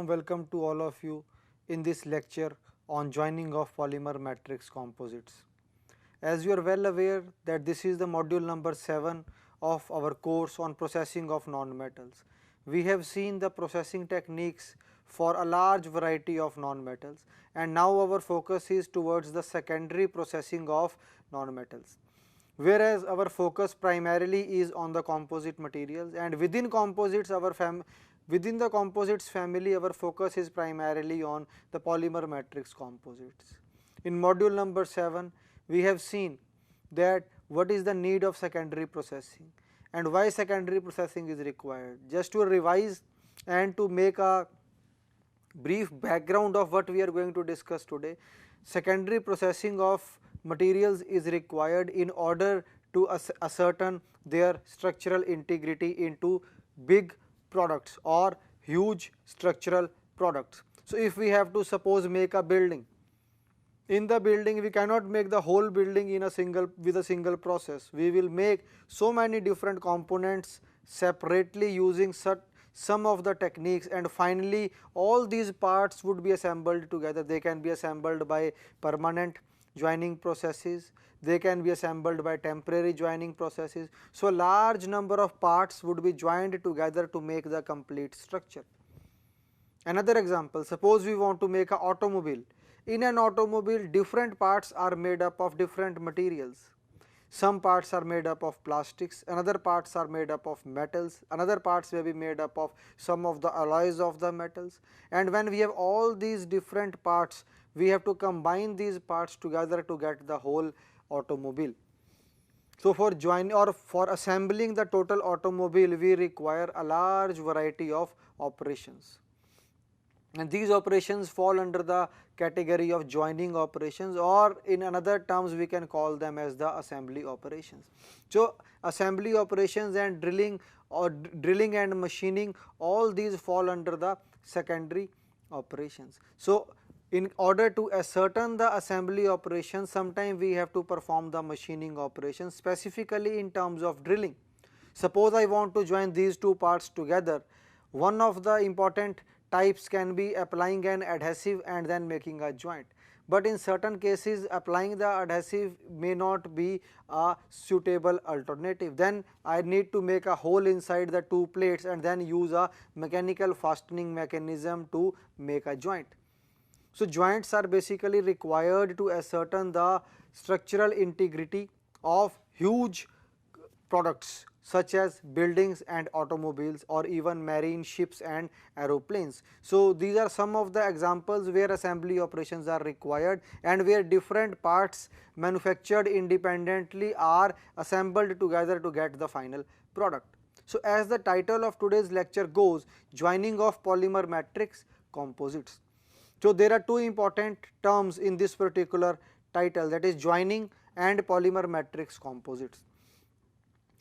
welcome to all of you in this lecture on joining of polymer matrix composites. As you are well aware that this is the module number 7 of our course on processing of non-metals. We have seen the processing techniques for a large variety of non-metals, and now our focus is towards the secondary processing of non-metals. Whereas our focus primarily is on the composite materials, and within composites within the composites family our focus is primarily on the polymer matrix composites. In module number 7 we have seen that what is the need of secondary processing and why secondary processing is required. Just to revise and to make a brief background of what we are going to discuss today, secondary processing of materials is required in order to ascertain their structural integrity into big products or huge structural products. So, if we have to suppose make a building, in the building we cannot make the whole building in a single process. We will make so many different components separately using some of the techniques, and finally all these parts would be assembled together. They can be assembled by permanent joining processes, they can be assembled by temporary joining processes. So, a large number of parts would be joined together to make the complete structure. Another example, suppose we want to make an automobile. In an automobile, different parts are made up of different materials. Some parts are made up of plastics, another parts are made up of metals, another parts may be made up of some of the alloys of the metals, and when we have all these different parts, we have to combine these parts together to get the whole automobile. So, for joining or for assembling the total automobile, we require a large variety of operations, and these operations fall under the category of joining operations, or in another terms we can call them as the assembly operations. So, assembly operations and drilling and machining, all these fall under the secondary operations. So, in order to ascertain the assembly operations, sometimes we have to perform the machining operations, specifically in terms of drilling. Suppose I want to join these two parts together, one of the important types can be applying an adhesive and then making a joint, but in certain cases applying the adhesive may not be a suitable alternative. Then I need to make a hole inside the two plates and then use a mechanical fastening mechanism to make a joint. So, joints are basically required to ascertain the structural integrity of huge products such as buildings and automobiles, or even marine ships and aeroplanes. So, these are some of the examples where assembly operations are required and where different parts manufactured independently are assembled together to get the final product. So, as the title of today's lecture goes, joining of polymer matrix composites. So, there are two important terms in this particular title, that is joining and polymer matrix composites.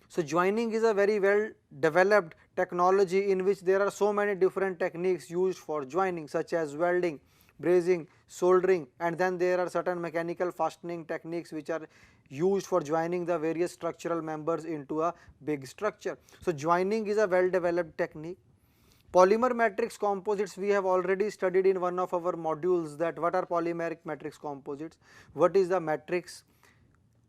So, joining is a very well developed technology in which there are so many different techniques used for joining, such as welding, brazing, soldering, and then there are certain mechanical fastening techniques which are used for joining the various structural members into a big structure. So, joining is a well developed technique. Polymer matrix composites we have already studied in one of our modules, that what are polymeric matrix composites, what is the matrix,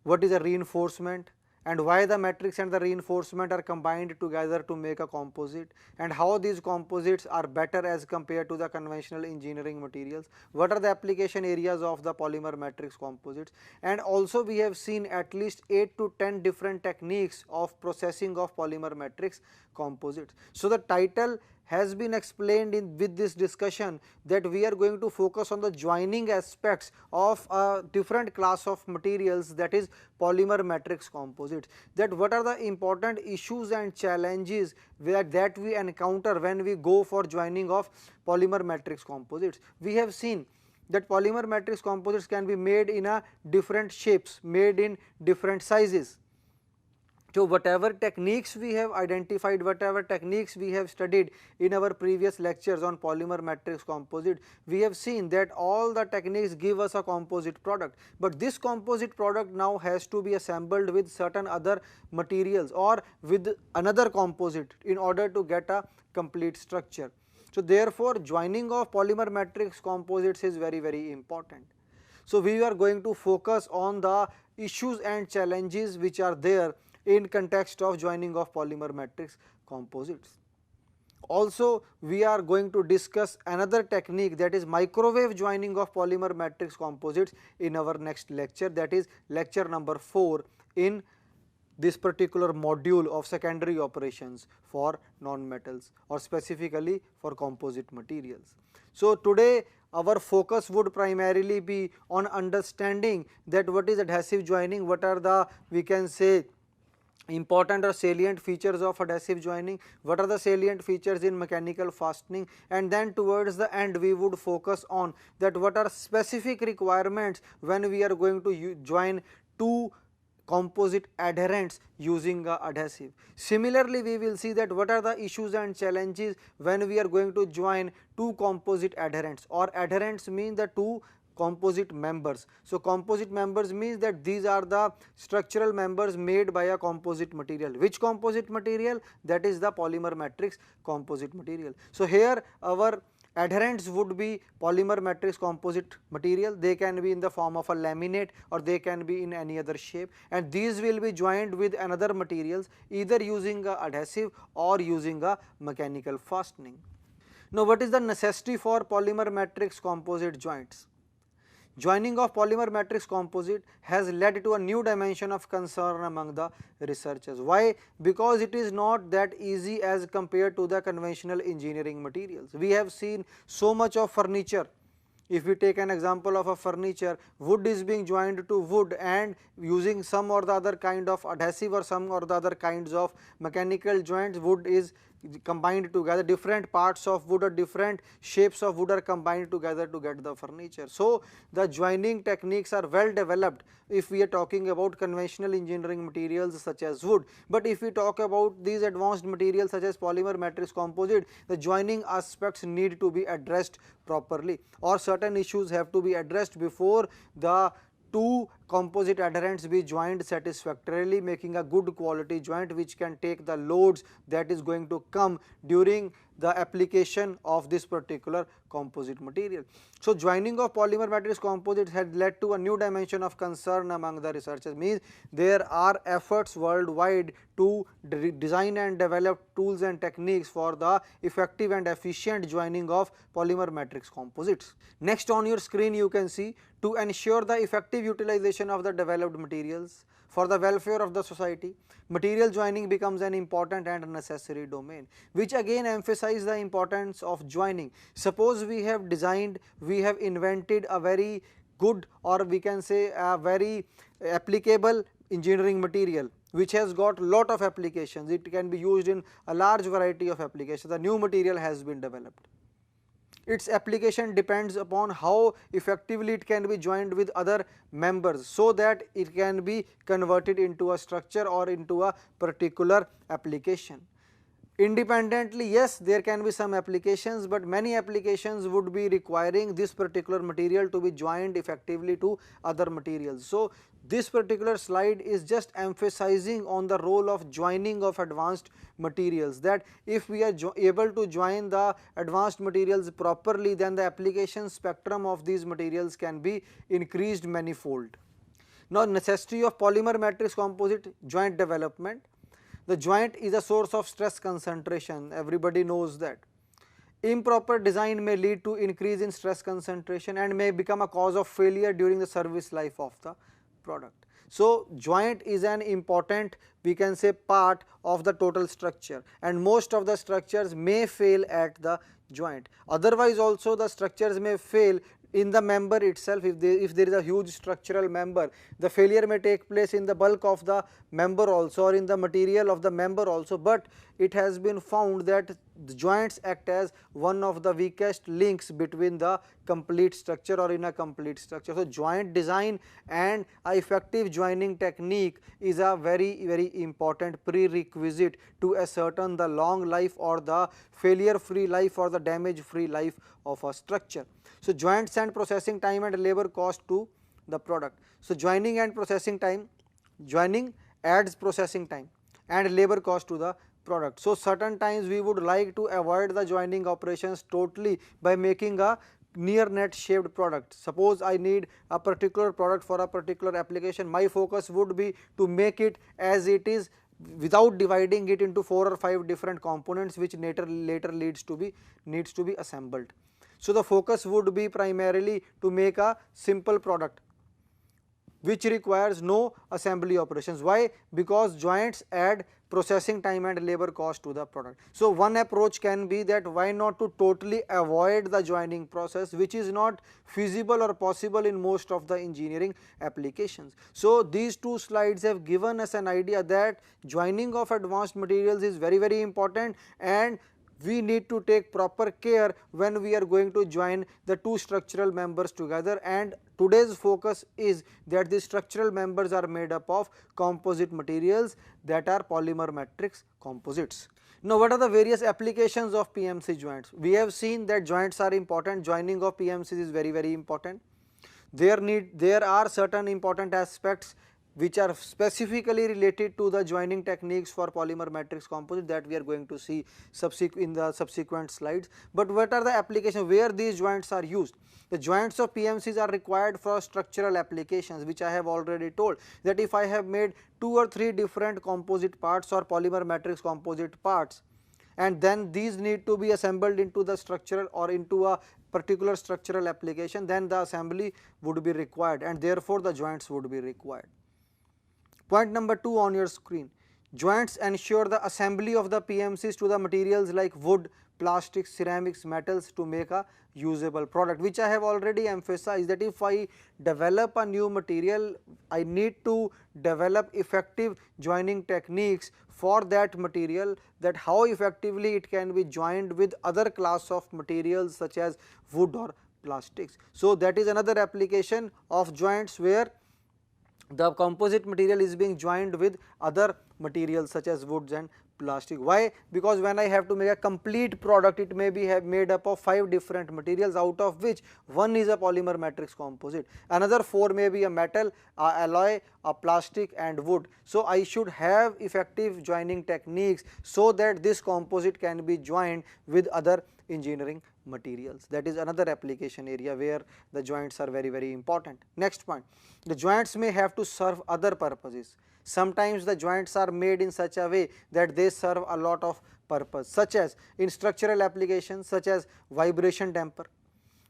what is a reinforcement, and why the matrix and the reinforcement are combined together to make a composite, and how these composites are better as compared to the conventional engineering materials, what are the application areas of the polymer matrix composites, and also we have seen at least 8 to 10 different techniques of processing of polymer matrix composites. So, the title has been explained with this discussion that we are going to focus on the joining aspects of a different class of materials, that is polymer matrix composites, that what are the important issues and challenges that we encounter when we go for joining of polymer matrix composites. We have seen that polymer matrix composites can be made in a different shapes, made in different sizes. So, whatever techniques we have identified, whatever techniques we have studied in our previous lectures on polymer matrix composite, we have seen that all the techniques give us a composite product, but this composite product now has to be assembled with certain other materials or with another composite in order to get a complete structure. So therefore, joining of polymer matrix composites is very important. So we are going to focus on the issues and challenges which are there in context of joining of polymer matrix composites. Also, we are going to discuss another technique, that is microwave joining of polymer matrix composites, in our next lecture, that is lecture number 4 in this particular module of secondary operations for non-metals or specifically for composite materials. So today our focus would primarily be on understanding that what is adhesive joining, what are the, we can say, important or salient features of adhesive joining, what are the salient features in mechanical fastening, and then towards the end we would focus on that what are specific requirements when we are going to join two composite adherents using a adhesive. Similarly, we will see that what are the issues and challenges when we are going to join two composite adherents, or adherents mean the two composite members. So composite members means that these are the structural members made by a composite material. Which composite material? That is the polymer matrix composite material. So here our adherents would be polymer matrix composite material. They can be in the form of a laminate or they can be in any other shape, and these will be joined with another materials either using a adhesive or using a mechanical fastening. Now what is the necessity for polymer matrix composite joints? Joining of polymer matrix composite has led to a new dimension of concern among the researchers. Why? Because it is not that easy as compared to the conventional engineering materials. We have seen so much of furniture. If we take an example of a furniture, wood is being joined to wood and using some or the other kind of adhesive or some or the other kinds of mechanical joints, wood is combined together, different parts of wood or different shapes of wood are combined together to get the furniture. So the joining techniques are well developed if we are talking about conventional engineering materials such as wood, but if we talk about these advanced materials such as polymer matrix composite, the joining aspects need to be addressed properly, or certain issues have to be addressed before the two composite adherents be joined satisfactorily, making a good quality joint which can take the loads that is going to come during the application of this particular composite material. So joining of polymer matrix composites had led to a new dimension of concern among the researchers, means there are efforts worldwide to design and develop tools and techniques for the effective and efficient joining of polymer matrix composites. Next on your screen you can see, to ensure the effective utilization of the developed materials for the welfare of the society, material joining becomes an important and necessary domain, which again emphasizes the importance of joining. Suppose we have designed, we have invented a very good, or we can say a very applicable engineering material which has got lot of applications. It can be used in a large variety of applications. The new material has been developed. Its application depends upon how effectively it can be joined with other members so that it can be converted into a structure or into a particular application. Independently, yes, there can be some applications, but many applications would be requiring this particular material to be joined effectively to other materials. So this particular slide is just emphasizing on the role of joining of advanced materials, that if we are able to join the advanced materials properly, then the application spectrum of these materials can be increased manifold. Now necessity of polymer matrix composite joint development. The joint is a source of stress concentration, everybody knows that. Improper design may lead to increase in stress concentration and may become a cause of failure during the service life of the product. So joint is an important, we can say, part of the total structure, and most of the structures may fail at the joint. Otherwise also the structures may fail in the member itself. If there is a huge structural member, the failure may take place in the bulk of the member also, or in the material of the member also, but it has been found that the joints act as one of the weakest links between the complete structure or in a complete structure. So joint design and a effective joining technique is a very important prerequisite to ascertain the long life or the failure free life or the damage free life of a structure. So joints and processing time and labor cost to the product. So joining and processing time, joining adds processing time and labor cost to the product. So certain times we would like to avoid the joining operations totally by making a near net shaped product. Suppose I need a particular product for a particular application, my focus would be to make it as it is without dividing it into 4 or 5 different components which later needs to be assembled. So the focus would be primarily to make a simple product which requires no assembly operations. Why? Because joints add processing time and labor cost to the product. So one approach can be that why not to totally avoid the joining process, which is not feasible or possible in most of the engineering applications. So these two slides have given us an idea that joining of advanced materials is very important, and we need to take proper care when we are going to join the two structural members together, and today's focus is that the structural members are made up of composite materials, that are polymer matrix composites. Now, what are the various applications of PMC joints? We have seen that joints are important, joining of PMCs is very important. There are certain important aspects which are specifically related to the joining techniques for polymer matrix composite that we are going to see in the subsequent slides. But what are the applications where these joints are used? The joints of PMCs are required for structural applications, which I have already told, that if I have made 2 or 3 different composite parts or polymer matrix composite parts, and then these need to be assembled into the structural or into a particular structural application, then the assembly would be required, and therefore the joints would be required. Point number 2 on your screen, joints ensure the assembly of the PMCs to the materials like wood, plastics, ceramics, metals to make a usable product, which I have already emphasized that if I develop a new material, I need to develop effective joining techniques for that material, that how effectively it can be joined with other class of materials such as wood or plastics. So that is another application of joints where the composite material is being joined with other materials such as woods and plastic. Why? Because when I have to make a complete product, it may be made up of 5 different materials, out of which one is a polymer matrix composite, another 4 may be a metal, a alloy, a plastic and wood. So I should have effective joining techniques so that this composite can be joined with other engineering materials. That is another application area where the joints are very important. Next point, the joints may have to serve other purposes. Sometimes the joints are made in such a way that they serve a lot of purpose, such as in structural applications such as vibration damper.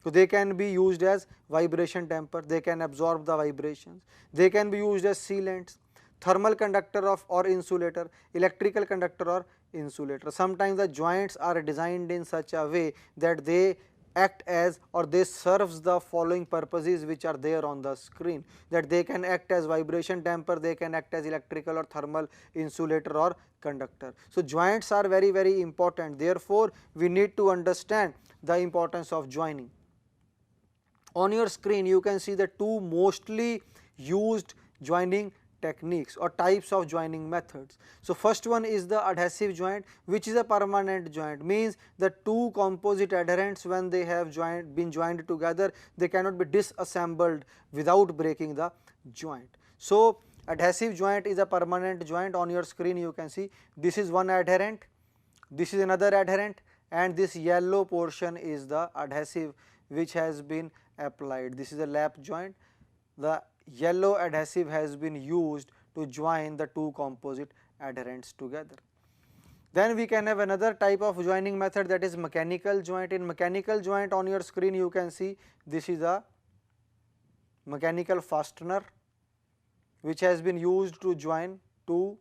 So they can be used as vibration damper, they can absorb the vibrations, they can be used as sealants, thermal conductor of or insulator, electrical conductor or insulator. Sometimes the joints are designed in such a way that they act as or they serves the following purposes which are there on the screen, that they can act as vibration damper, they can act as electrical or thermal insulator or conductor. So joints are very important, therefore we need to understand the importance of joining. On your screen you can see the two mostly used joining techniques or types of joining methods. So first one is the adhesive joint, which is a permanent joint, means the two composite adherents, when they have been joined together, they cannot be disassembled without breaking the joint. So adhesive joint is a permanent joint. On your screen you can see this is one adherent, this is another adherent, and this yellow portion is the adhesive which has been applied. This is a lap joint. The yellow adhesive has been used to join the two composite adherents together. Then we can have another type of joining method, that is mechanical joint. In mechanical joint, on your screen you can see this is a mechanical fastener which has been used to join two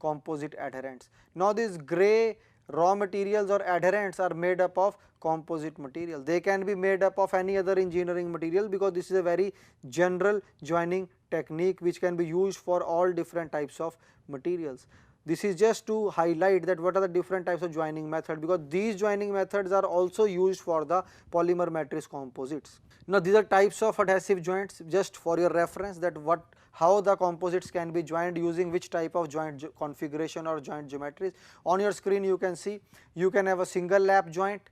composite adherents. Now these grey raw materials or adherents are made up of composite material. They can be made up of any other engineering material, because this is a very general joining technique which can be used for all different types of materials. This is just to highlight that what are the different types of joining method, because these joining methods are also used for the polymer matrix composites. Now these are types of adhesive joints, just for your reference, that how the composites can be joined using which type of joint configuration or joint geometries. On your screen you can see you can have a single lap joint,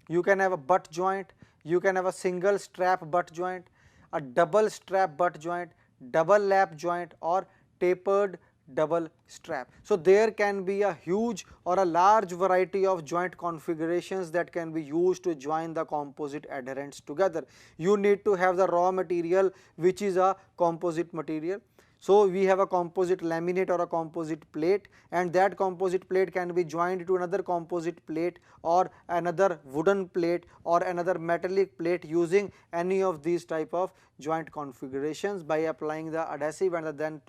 you can have a butt joint, you can have a single strap butt joint, a double strap butt joint, double lap joint or tapered double strap. So there can be a huge or a large variety of joint configurations that can be used to join the composite adherents together. You need to have the raw material which is a composite material. So we have a composite laminate or a composite plate, and that composite plate can be joined to another composite plate or another wooden plate or another metallic plate using any of these type of joint configurations by applying the adhesive, and then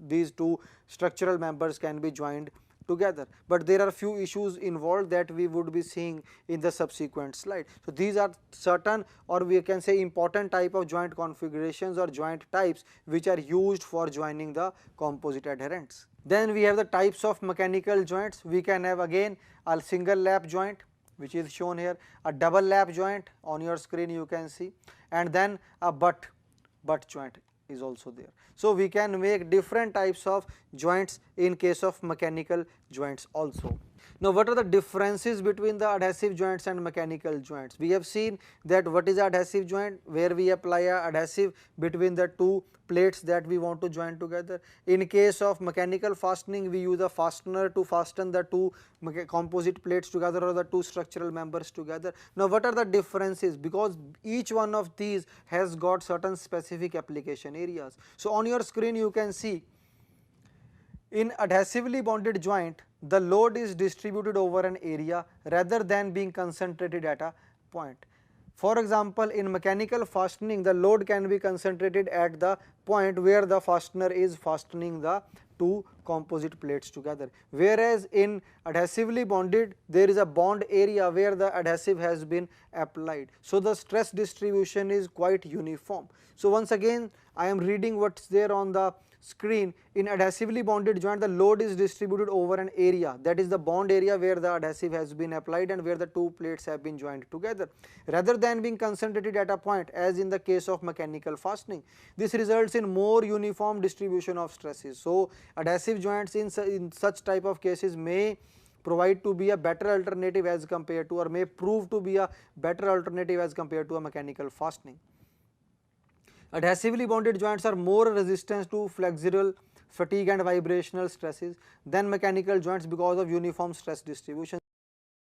these two structural members can be joined together. But there are few issues involved that we would be seeing in the subsequent slide. So these are certain, or we can say, important type of joint configurations or joint types which are used for joining the composite adherents. Then we have the types of mechanical joints. We can have again a single lap joint, which is shown here, a double lap joint, on your screen you can see, and then a butt joint is also there. So we can make different types of joints in case of mechanical joints also. Now what are the differences between the adhesive joints and mechanical joints? We have seen that what is adhesive joint, where we apply a adhesive between the two plates that we want to join together. In case of mechanical fastening, we use a fastener to fasten the two composite plates together or the two structural members together. Now what are the differences? Because each one of these has got certain specific application areas. So on your screen you can see, in adhesively bonded joint, the load is distributed over an area rather than being concentrated at a point. For example, in mechanical fastening, the load can be concentrated at the point where the fastener is fastening the two composite plates together, whereas in adhesively bonded, there is a bond area where the adhesive has been applied. So the stress distribution is quite uniform. So once again, I am reading what's there on the screen. In adhesively bonded joint, the load is distributed over an area, that is the bond area where the adhesive has been applied and where the two plates have been joined together, rather than being concentrated at a point as in the case of mechanical fastening. This results in more uniform distribution of stresses. So adhesive joints in such type of cases may provide to be a better alternative as compared to, or may prove to be a better alternative as compared to a mechanical fastening. Adhesively bonded joints are more resistant to flexural, fatigue and vibrational stresses than mechanical joints because of uniform stress distribution.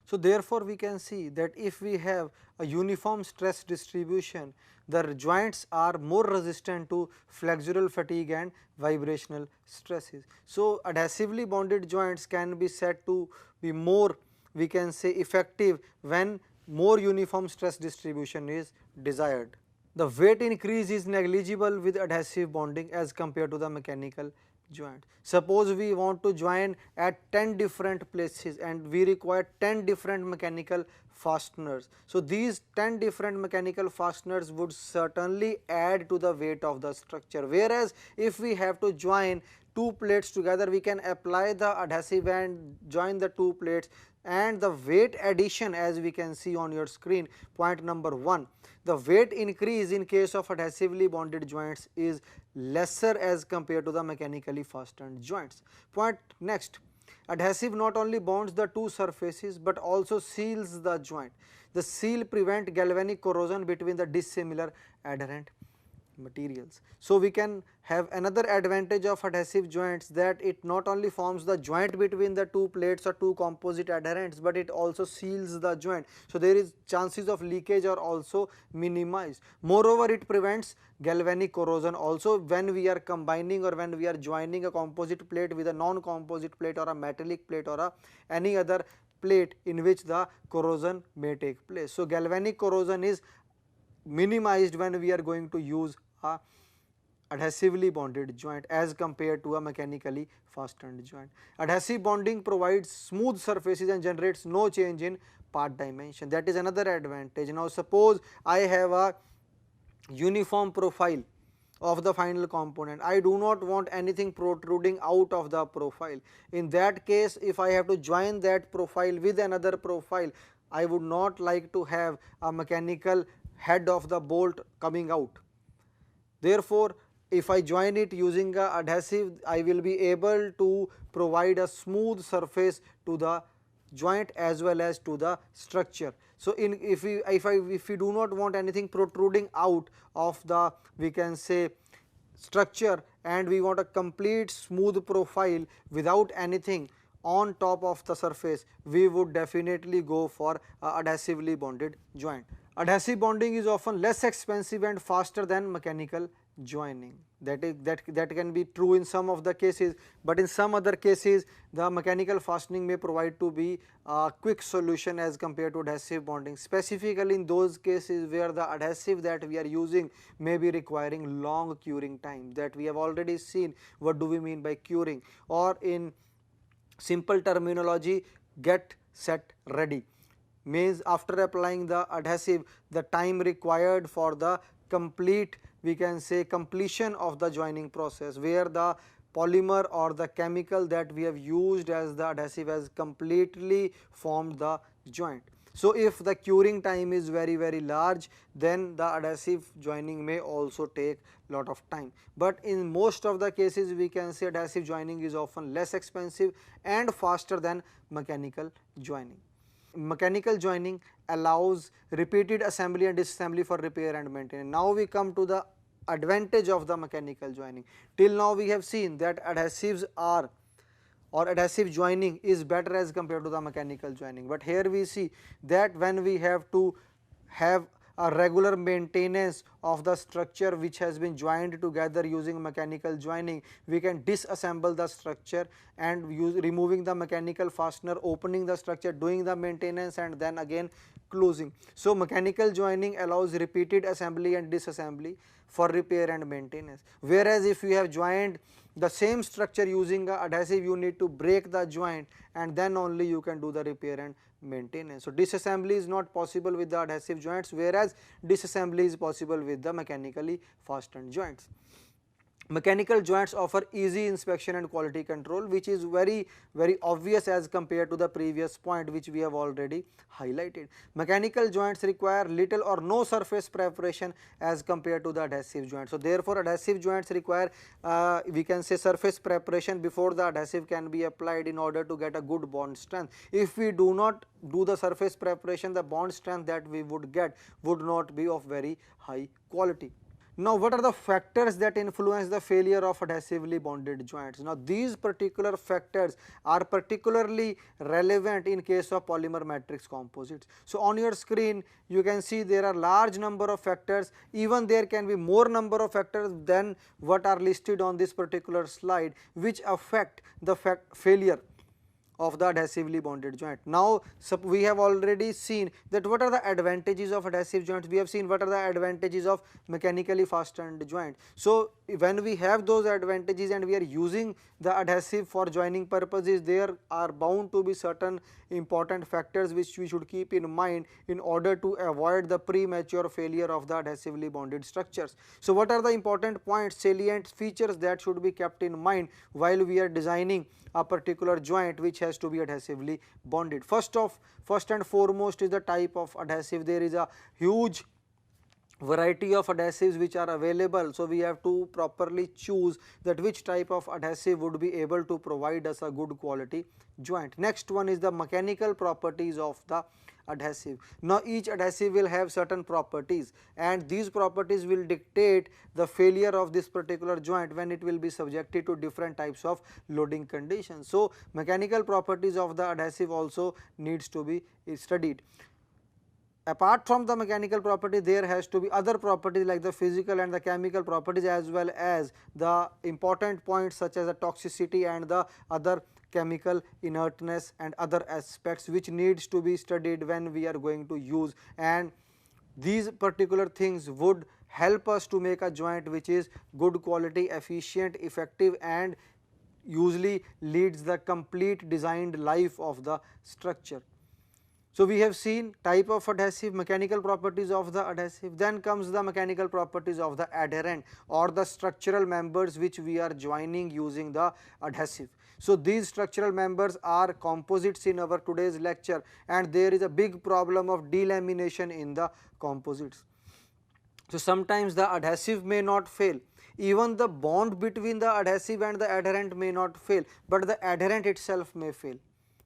So therefore we can see that if we have a uniform stress distribution, the joints are more resistant to flexural, fatigue and vibrational stresses. So adhesively bonded joints can be said to be more, we can say, effective when more uniform stress distribution is desired. The weight increase is negligible with adhesive bonding as compared to the mechanical joint. Suppose we want to join at 10 different places and we require 10 different mechanical fasteners. So these 10 different mechanical fasteners would certainly add to the weight of the structure, whereas if we have to join two plates together, we can apply the adhesive and join the two plates, and the weight addition, as we can see on your screen, point number 1, the weight increase in case of adhesively bonded joints is lesser as compared to the mechanically fastened joints. Point next, adhesive not only bonds the two surfaces but also seals the joint. The seal prevent galvanic corrosion between the dissimilar adherent materials. So we can have another advantage of adhesive joints, that it not only forms the joint between the two plates or two composite adherents, but it also seals the joint. So there is chances of leakage are also minimized. Moreover, it prevents galvanic corrosion also when we are combining or when we are joining a composite plate with a non-composite plate or a metallic plate or any other plate in which the corrosion may take place. So galvanic corrosion is minimized when we are going to use a adhesively bonded joint as compared to a mechanically fastened joint. Adhesive bonding provides smooth surfaces and generates no change in part dimension. That is another advantage. Now suppose I have a uniform profile of the final component. I do not want anything protruding out of the profile. In that case, if I have to join that profile with another profile, I would not like to have a mechanical head of the bolt coming out. Therefore, if I join it using a adhesive, I will be able to provide a smooth surface to the joint as well as to the structure. So if we do not want anything protruding out of the, we can say, structure and we want a complete smooth profile without anything on top of the surface, we would definitely go for adhesively bonded joint. Adhesive bonding is often less expensive and faster than mechanical joining. That can be true in some of the cases, but in some other cases the mechanical fastening may provide to be a quick solution as compared to adhesive bonding, specifically in those cases where the adhesive that we are using may be requiring long curing time, that we have already seen what do we mean by curing, or in simple terminology, get set ready means after applying the adhesive, the time required for the complete, we can say, completion of the joining process, where the polymer or the chemical that we have used as the adhesive has completely formed the joint. So if the curing time is very large, then the adhesive joining may also take lot of time, but in most of the cases we can say adhesive joining is often less expensive and faster than mechanical joining. Mechanical joining allows repeated assembly and disassembly for repair and maintenance. Now we come to the advantage of the mechanical joining. Till now we have seen that adhesives are, or adhesive joining is better as compared to the mechanical joining, but here we see that when we have to have a regular maintenance of the structure which has been joined together using mechanical joining, we can disassemble the structure and removing the mechanical fastener, opening the structure, doing the maintenance and then again closing. So mechanical joining allows repeated assembly and disassembly for repair and maintenance, whereas if you have joined the same structure using a adhesive, you need to break the joint and then only you can do the repair and maintenance. So disassembly is not possible with the adhesive joints, whereas disassembly is possible with the mechanically fastened joints. Mechanical joints offer easy inspection and quality control, which is very obvious as compared to the previous point which we have already highlighted. Mechanical joints require little or no surface preparation as compared to the adhesive joints. So therefore adhesive joints require we can say surface preparation before the adhesive can be applied in order to get a good bond strength. If we do not do the surface preparation, the bond strength that we would get would not be of very high quality. Now what are the factors that influence the failure of adhesively bonded joints? Now these particular factors are particularly relevant in case of polymer matrix composites. So on your screen you can see there are large number of factors, even there can be more number of factors than what are listed on this particular slide, which affect the failure of the adhesively bonded joint. Now we have already seen that what are the advantages of adhesive joints, we have seen what are the advantages of mechanically fastened joint. So when we have those advantages and we are using the adhesive for joining purposes, there are bound to be certain important factors which we should keep in mind in order to avoid the premature failure of the adhesively bonded structures. So what are the important points, salient features that should be kept in mind while we are designing a particular joint which has to be adhesively bonded? First and foremost is the type of adhesive. There is a huge variety of adhesives which are available, so we have to properly choose that which type of adhesive would be able to provide us a good quality joint. Next one is the mechanical properties of the adhesive. Now each adhesive will have certain properties and these properties will dictate the failure of this particular joint when it will be subjected to different types of loading conditions. So mechanical properties of the adhesive also needs to be studied. Apart from the mechanical property, there has to be other properties like the physical and the chemical properties, as well as the important points such as the toxicity and the other chemical inertness and other aspects which needs to be studied when we are going to use, and these particular things would help us to make a joint which is good quality, efficient, effective, and usually leads the complete designed life of the structure. So we have seen type of adhesive, mechanical properties of the adhesive, then comes the mechanical properties of the adherent or the structural members which we are joining using the adhesive. So these structural members are composites in our today's lecture, and there is a big problem of delamination in the composites. So sometimes the adhesive may not fail, even the bond between the adhesive and the adherent may not fail, but the adherent itself may fail.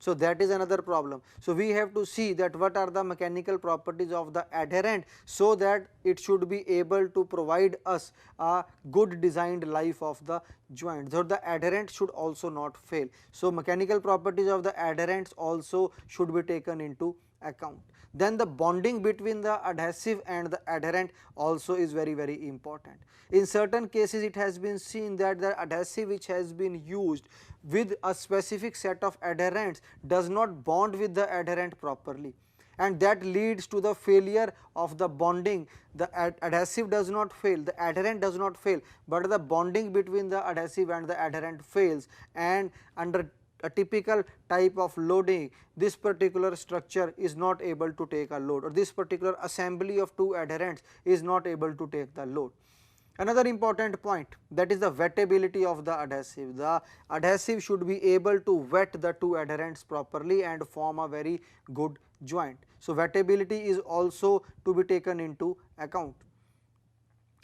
So that is another problem. So we have to see that what are the mechanical properties of the adherent, so that it should be able to provide us a good designed life of the joint. So the adherent should also not fail. So mechanical properties of the adherents also should be taken into account. Then the bonding between the adhesive and the adherent also is very important. In certain cases it has been seen that the adhesive which has been used with a specific set of adherents does not bond with the adherent properly, and that leads to the failure of the bonding. The adhesive does not fail, the adherent does not fail, but the bonding between the adhesive and the adherent fails, and under a typical type of loading, this particular structure is not able to take a load, or this particular assembly of two adherents is not able to take the load. Another important point, that is the wettability of the adhesive. The adhesive should be able to wet the two adherents properly and form a very good joint. So wettability is also to be taken into account.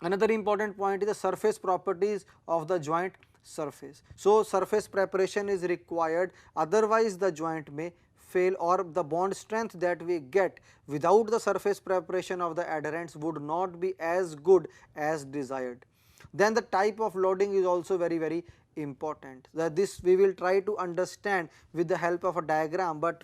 Another important point is the surface properties of the joint surface. So surface preparation is required, otherwise the joint may fail, or the bond strength that we get without the surface preparation of the adherents would not be as good as desired. Then the type of loading is also very important. That this we will try to understand with the help of a diagram, but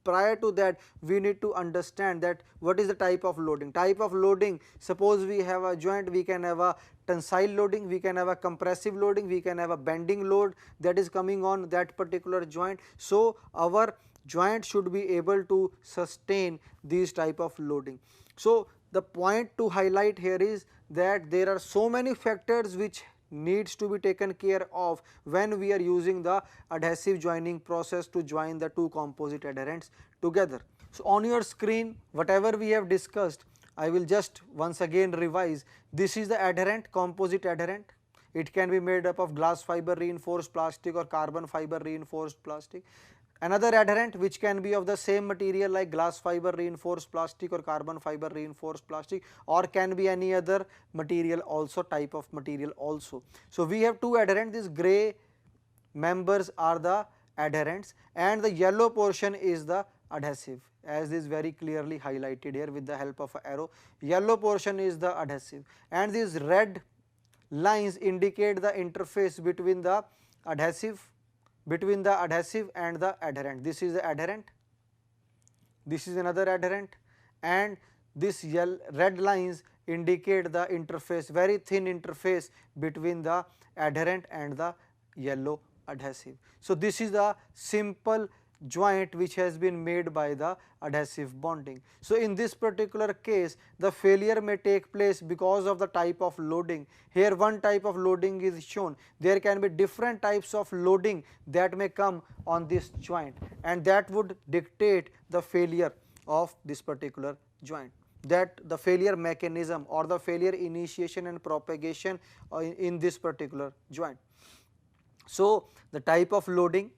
prior to that we need to understand that what is the type of loading. Type of loading, suppose we have a joint, we can have a tensile loading, we can have a compressive loading, we can have a bending load that is coming on that particular joint. So our joint should be able to sustain these type of loading. So the point to highlight here is that there are so many factors which needs to be taken care of when we are using the adhesive joining process to join the two composite adherents together. So on your screen, whatever we have discussed, I will just once again revise. This is the adherent, composite adherent. It can be made up of glass fiber reinforced plastic or carbon fiber reinforced plastic. Another adherent which can be of the same material like glass fiber reinforced plastic or carbon fiber reinforced plastic, or can be any other material also, type of material also. So we have two adherents, these grey members are the adherents and the yellow portion is the adhesive, as is very clearly highlighted here with the help of an arrow. Yellow portion is the adhesive and these red lines indicate the interface between the adhesive and the adherent. This is the adherent, this is another adherent, and this red lines indicate the interface, very thin interface between the adherent and the yellow adhesive. So this is the simple joint which has been made by the adhesive bonding. So in this particular case the failure may take place because of the type of loading. Here one type of loading is shown, there can be different types of loading that may come on this joint, and that would dictate the failure of this particular joint, that the failure mechanism or the failure initiation and propagation in this particular joint. So the type of loading,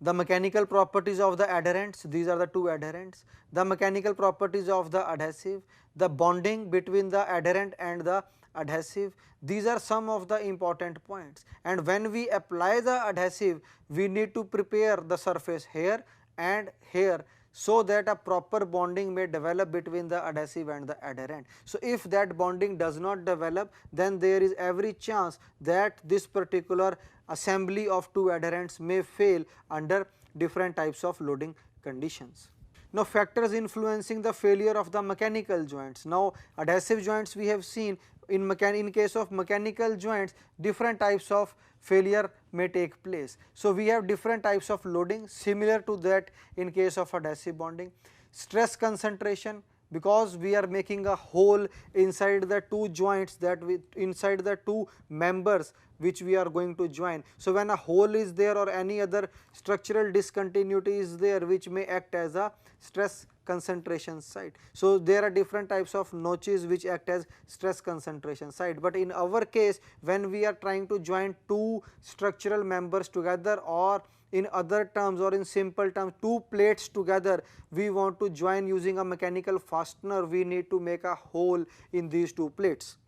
the mechanical properties of the adherents, these are the two adherents, the mechanical properties of the adhesive, the bonding between the adherent and the adhesive, these are some of the important points. And when we apply the adhesive, we need to prepare the surface here and here, so that a proper bonding may develop between the adhesive and the adherent. So if that bonding does not develop, then there is every chance that this particular assembly of two adherents may fail under different types of loading conditions. Now factors influencing the failure of the mechanical joints. Now adhesive joints we have seen, in case of mechanical joints different types of failure may take place. So we have different types of loading similar to that in case of adhesive bonding. Stress concentration, because we are making a hole inside the two joints, that inside the two members which we are going to join. So when a hole is there or any other structural discontinuity is there which may act as a stress concentration site. So there are different types of notches which act as stress concentration site, but in our case when we are trying to join two structural members together, or in other terms or in simple terms two plates together, we want to join using a mechanical fastener, we need to make a hole in these two plates.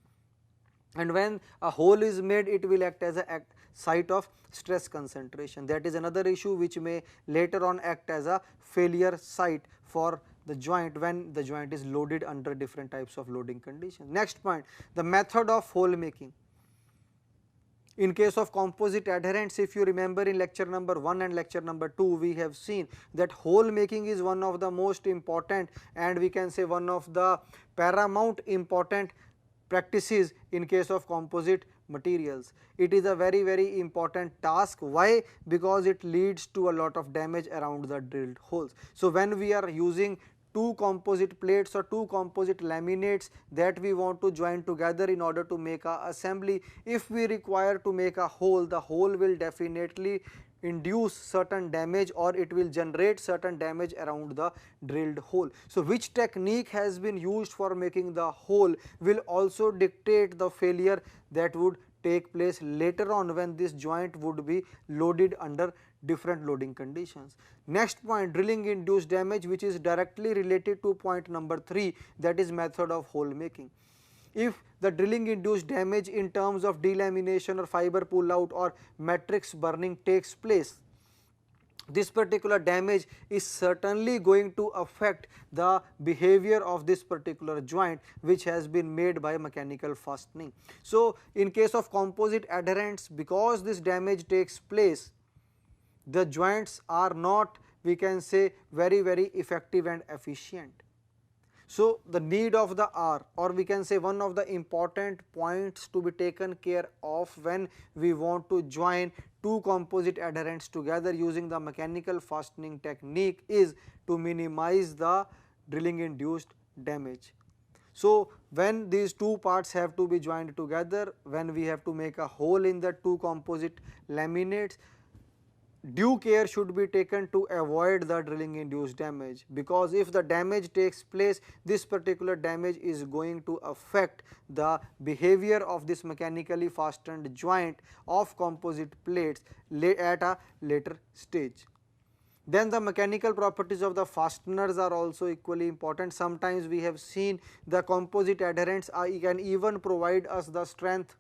and when a hole is made, it will act as a site of stress concentration. That is another issue which may later on act as a failure site for the joint when the joint is loaded under different types of loading conditions. Next point, the method of hole making. In case of composite adherents, if you remember in lecture number 1 and lecture number 2, we have seen that hole making is one of the most important, and we can say one of the paramount important practices in case of composite materials. It is a very important task. Why? Because it leads to a lot of damage around the drilled holes. So when we are using two composite plates or two composite laminates that we want to join together in order to make a assembly, if we require to make a hole, the hole will definitely induce certain damage or it will generate certain damage around the drilled hole. So which technique has been used for making the hole will also dictate the failure that would take place later on when this joint would be loaded under different loading conditions. Next point, drilling induced damage, which is directly related to point number 3, that is method of hole making. If the drilling induced damage in terms of delamination or fiber pull out or matrix burning takes place, this particular damage is certainly going to affect the behavior of this particular joint which has been made by mechanical fastening. So in case of composite adherents, because this damage takes place, the joints are not, we can say, very effective and efficient. So the need of the hour, or we can say one of the important points to be taken care of when we want to join two composite adherents together using the mechanical fastening technique, is to minimize the drilling induced damage. So when these two parts have to be joined together, when we have to make a hole in the two composite laminates, due care should be taken to avoid the drilling induced damage, because if the damage takes place, this particular damage is going to affect the behavior of this mechanically fastened joint of composite plates at a later stage. Then the mechanical properties of the fasteners are also equally important. Sometimes we have seen the composite adherents can even provide us the strength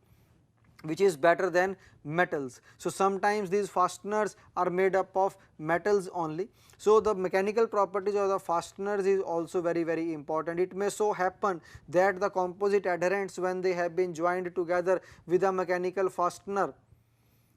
which is better than metals. So sometimes these fasteners are made up of metals only. So the mechanical properties of the fasteners is also very important. It may so happen that the composite adherents, when they have been joined together with a mechanical fastener,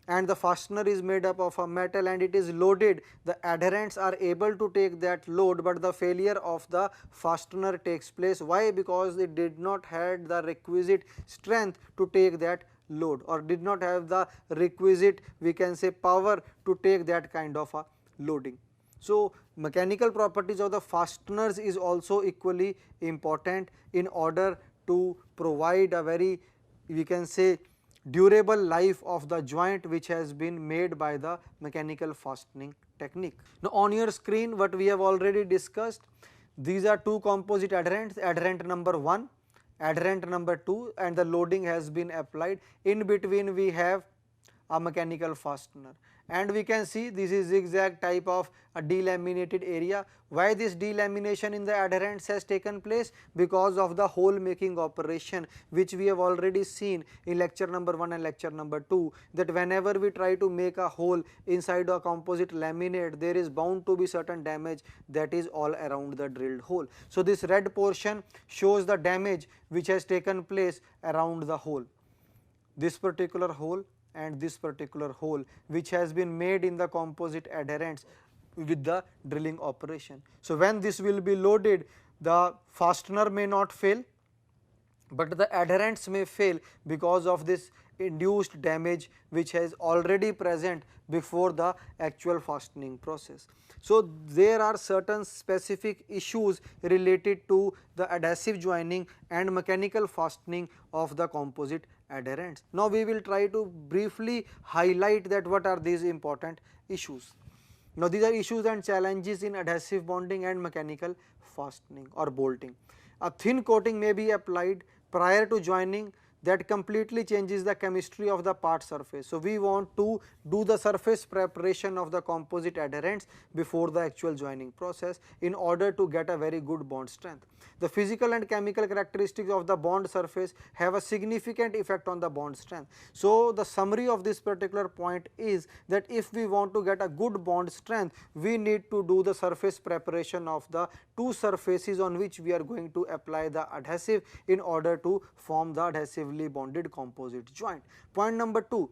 and the fastener is made up of a metal and it is loaded, the adherents are able to take that load, but the failure of the fastener takes place. Why? Because it did not have the requisite strength to take that load, or did not have the requisite, we can say, power to take that kind of a loading. So mechanical properties of the fasteners is also equally important in order to provide a very, we can say, durable life of the joint which has been made by the mechanical fastening technique. Now on your screen, what we have already discussed, these are two composite adherents, adherent number 1, adherent number 2, and the loading has been applied. In between we have a mechanical fastener, and we can see this is zigzag type of a delaminated area. Why this delamination in the adherents has taken place? Because of the hole making operation, which we have already seen in lecture number 1 and lecture number 2, that whenever we try to make a hole inside a composite laminate, there is bound to be certain damage that is all around the drilled hole. So this red portion shows the damage which has taken place around the hole, this particular hole and this particular hole, which has been made in the composite adherents with the drilling operation. So when this will be loaded, the fastener may not fail, but the adherents may fail because of this induced damage which has already present before the actual fastening process. So there are certain specific issues related to the adhesive joining and mechanical fastening of the composite adherents. Now we will try to briefly highlight that what are these important issues. Now these are issues and challenges in adhesive bonding and mechanical fastening or bolting. A thin coating may be applied prior to joining that completely changes the chemistry of the part surface. So we want to do the surface preparation of the composite adherents before the actual joining process in order to get a very good bond strength. The physical and chemical characteristics of the bond surface have a significant effect on the bond strength. So the summary of this particular point is that if we want to get a good bond strength, we need to do the surface preparation of the two surfaces on which we are going to apply the adhesive in order to form the adhesively bonded composite joint. Point number 2,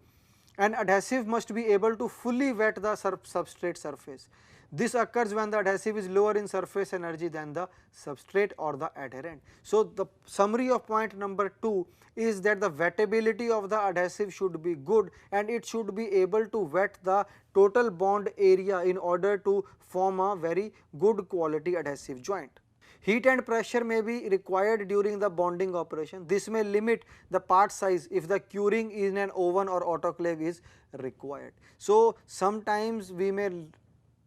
an adhesive must be able to fully wet the substrate surface. This occurs when the adhesive is lower in surface energy than the substrate or the adherent. So the summary of point number 2 is that the wettability of the adhesive should be good and it should be able to wet the total bond area in order to form a very good quality adhesive joint. Heat and pressure may be required during the bonding operation. This may limit the part size if the curing in an oven or autoclave is required. So sometimes we may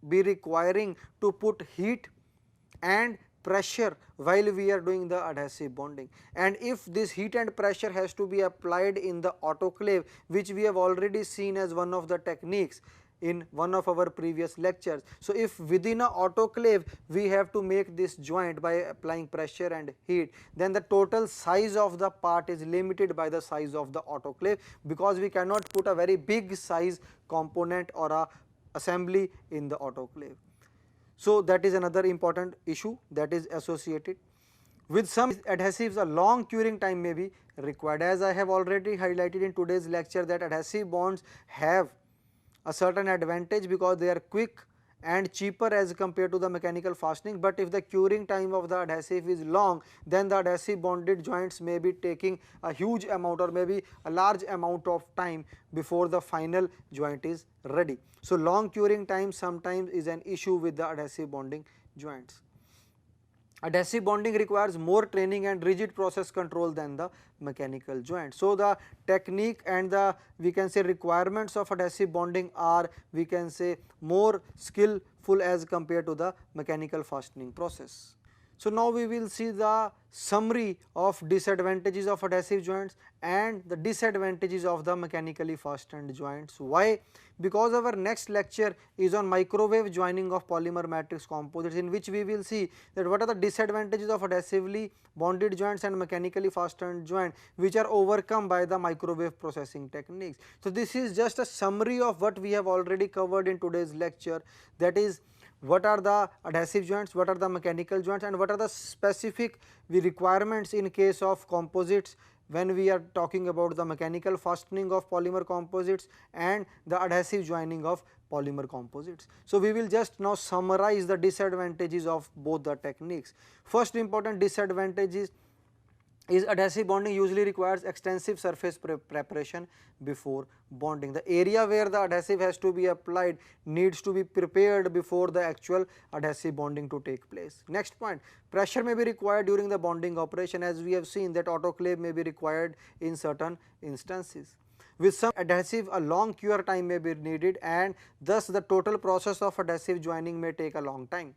be requiring to put heat and pressure while we are doing the adhesive bonding, and if this heat and pressure has to be applied in the autoclave, which we have already seen as one of the techniques in one of our previous lectures. So if within a autoclave we have to make this joint by applying pressure and heat, then the total size of the part is limited by the size of the autoclave, because we cannot put a very big size component or a assembly in the autoclave. So that is another important issue that is associated. With some adhesives, a long curing time may be required. As I have already highlighted in today's lecture, that adhesive bonds have a certain advantage because they are quick and cheaper as compared to the mechanical fastening, but if the curing time of the adhesive is long, then the adhesive bonded joints may be taking a huge amount or maybe a large amount of time before the final joint is ready. So long curing time sometimes is an issue with the adhesive bonding joints. Adhesive bonding requires more training and rigid process control than the mechanical joint. So the technique and the, we can say, requirements of adhesive bonding are, we can say, more skillful as compared to the mechanical fastening process. So now we will see the summary of disadvantages of adhesive joints and the disadvantages of the mechanically fastened joints. Why? Because our next lecture is on microwave joining of polymer matrix composites, in which we will see that what are the disadvantages of adhesively bonded joints and mechanically fastened joint which are overcome by the microwave processing techniques. So this is just a summary of what we have already covered in today's lecture, that is, what are the adhesive joints, what are the mechanical joints, and what are the specific requirements in case of composites when we are talking about the mechanical fastening of polymer composites and the adhesive joining of polymer composites. So we will just now summarize the disadvantages of both the techniques. First important disadvantage is adhesive bonding usually requires extensive surface preparation before bonding. The area where the adhesive has to be applied needs to be prepared before the actual adhesive bonding to take place. Next point, pressure may be required during the bonding operation, as we have seen that autoclave may be required in certain instances. With some adhesive, a long cure time may be needed, and thus the total process of adhesive joining may take a long time.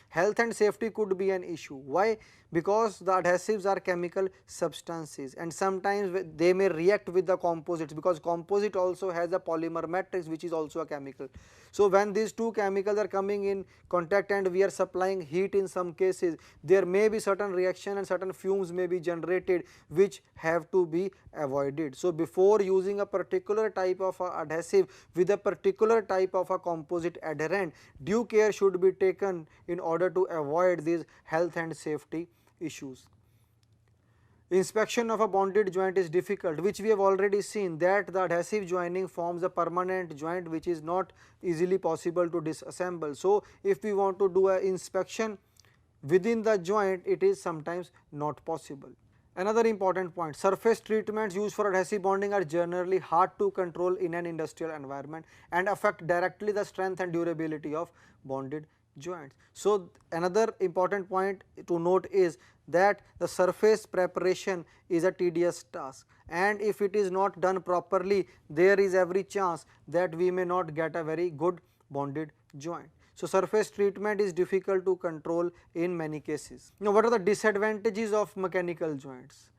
Health and safety could be an issue. Why? Because the adhesives are chemical substances and sometimes they may react with the composites, because composite also has a polymer matrix which is also a chemical. So when these two chemicals are coming in contact and we are supplying heat, in some cases there may be certain reaction and certain fumes may be generated which have to be avoided. So before using a particular type of adhesive with a particular type of a composite adherent, due care should be taken in order to avoid these health and safety issues. Inspection of a bonded joint is difficult, which we have already seen that the adhesive joining forms a permanent joint which is not easily possible to disassemble. So if we want to do an inspection within the joint, it is sometimes not possible. Another important point, surface treatments used for adhesive bonding are generally hard to control in an industrial environment and affect directly the strength and durability of bonded joints. So another important point to note is that the surface preparation is a tedious task, and if it is not done properly, there is every chance that we may not get a very good bonded joint. So surface treatment is difficult to control in many cases. Now what are the disadvantages of mechanical joints?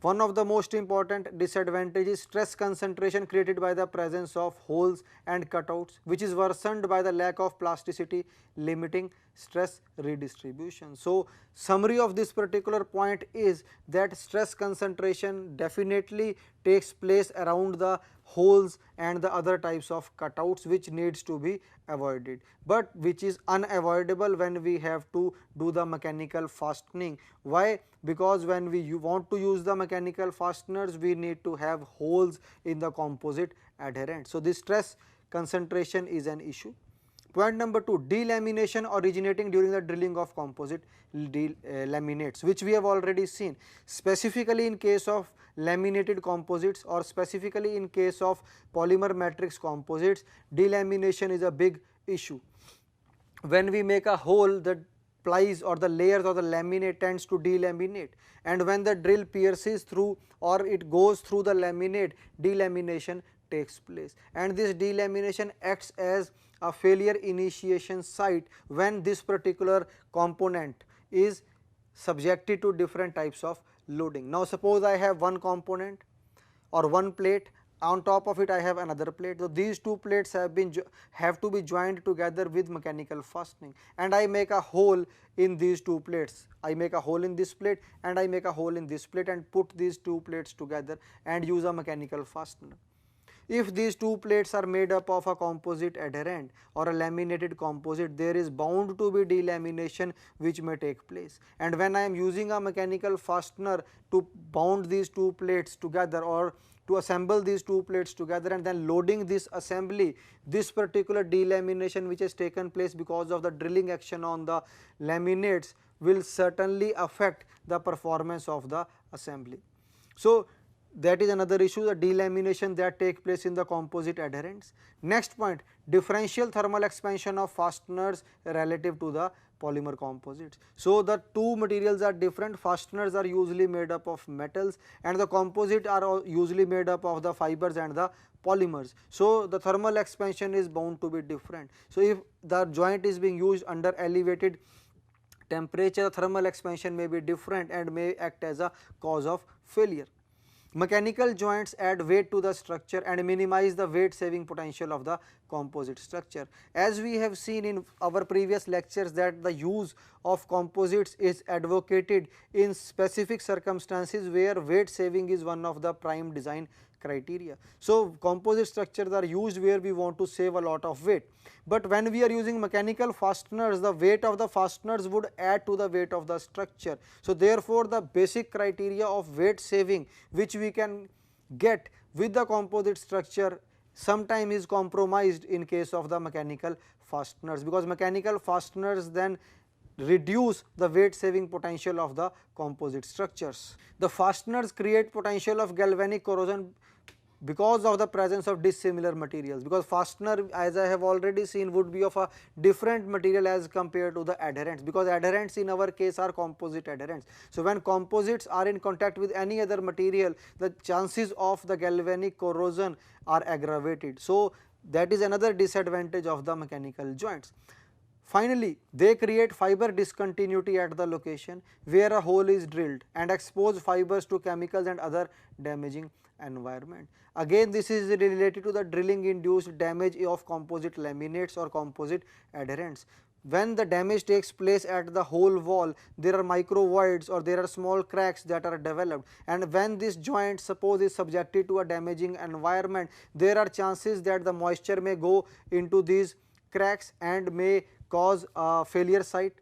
One of the most important disadvantages is stress concentration created by the presence of holes and cutouts, which is worsened by the lack of plasticity, limiting stress redistribution. So, summary of this particular point is that stress concentration definitely takes place around the holes and the other types of cutouts, which needs to be avoided, but which is unavoidable when we have to do the mechanical fastening. Why? Because when we want to use the mechanical fasteners, we need to have holes in the composite adherent. So, this stress concentration is an issue. Point number 2, delamination originating during the drilling of composite laminates, which we have already seen. Specifically in case of laminated composites or specifically in case of polymer matrix composites, delamination is a big issue. When we make a hole, the plies or the layers of the laminate tends to delaminate, and when the drill pierces through or it goes through the laminate, delamination takes place, and this delamination acts as a failure initiation site when this particular component is subjected to different types of loading. Now, suppose I have one component or one plate, on top of it I have another plate. So, these two plates have to be joined together with mechanical fastening, and I make a hole in these two plates. I make a hole in this plate and I make a hole in this plate and put these two plates together and use a mechanical fastener. If these two plates are made up of a composite adherent or a laminated composite, there is bound to be delamination which may take place, and when I am using a mechanical fastener to bound these two plates together or to assemble these two plates together and then loading this assembly, this particular delamination which has taken place because of the drilling action on the laminates will certainly affect the performance of the assembly. So, that is another issue, the delamination that take place in the composite adherents. Next point, differential thermal expansion of fasteners relative to the polymer composites. So, the two materials are different. Fasteners are usually made up of metals and the composite are usually made up of the fibers and the polymers. So, the thermal expansion is bound to be different. So, if the joint is being used under elevated temperature, thermal expansion may be different and may act as a cause of failure. Mechanical joints add weight to the structure and minimize the weight saving potential of the composite structure. As we have seen in our previous lectures that the use of composites is advocated in specific circumstances where weight saving is one of the prime design criteria. So, composite structures are used where we want to save a lot of weight, but when we are using mechanical fasteners, the weight of the fasteners would add to the weight of the structure. So, therefore, the basic criteria of weight saving which we can get with the composite structure sometimes is compromised in case of the mechanical fasteners, because mechanical fasteners then reduce the weight saving potential of the composite structures. The fasteners create potential of galvanic corrosion because of the presence of dissimilar materials, because fastener, as I have already seen, would be of a different material as compared to the adherents, because adherents in our case are composite adherents. So, when composites are in contact with any other material, the chances of the galvanic corrosion are aggravated. So, that is another disadvantage of the mechanical joints. Finally, they create fiber discontinuity at the location where a hole is drilled and expose fibers to chemicals and other damaging environment. Again, this is related to the drilling induced damage of composite laminates or composite adherents. When the damage takes place at the hole wall, there are micro voids or there are small cracks that are developed, and when this joint suppose is subjected to a damaging environment, there are chances that the moisture may go into these cracks and may cause a failure site,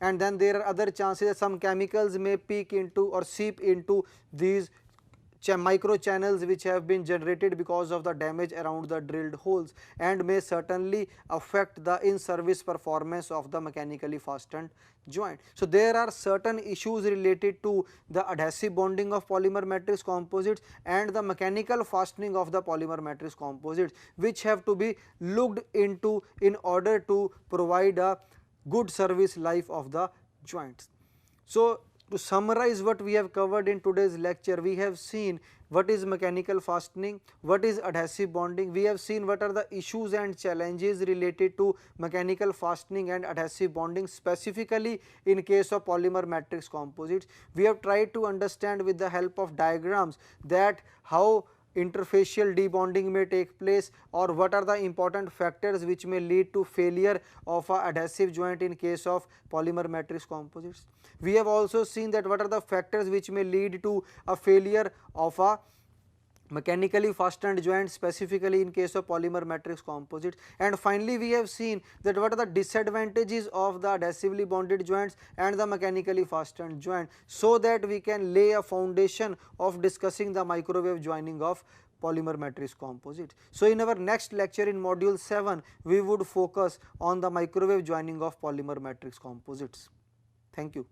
and then there are other chances that some chemicals may peek into or seep into these micro channels which have been generated because of the damage around the drilled holes and may certainly affect the in-service performance of the mechanically fastened joint. So, there are certain issues related to the adhesive bonding of polymer matrix composites and the mechanical fastening of the polymer matrix composites which have to be looked into in order to provide a good service life of the joints. So, To summarize what we have covered in today's lecture, we have seen what is mechanical fastening, what is adhesive bonding, we have seen what are the issues and challenges related to mechanical fastening and adhesive bonding specifically in case of polymer matrix composites. We have tried to understand with the help of diagrams that how interfacial debonding may take place, or what are the important factors which may lead to failure of a adhesive joint in case of polymer matrix composites. We have also seen that what are the factors which may lead to a failure of a mechanically fastened joint specifically in case of polymer matrix composites, and finally we have seen that what are the disadvantages of the adhesively bonded joints and the mechanically fastened joint, so that we can lay a foundation of discussing the microwave joining of polymer matrix composites. So in our next lecture in module 7 we would focus on the microwave joining of polymer matrix composites. Thank you.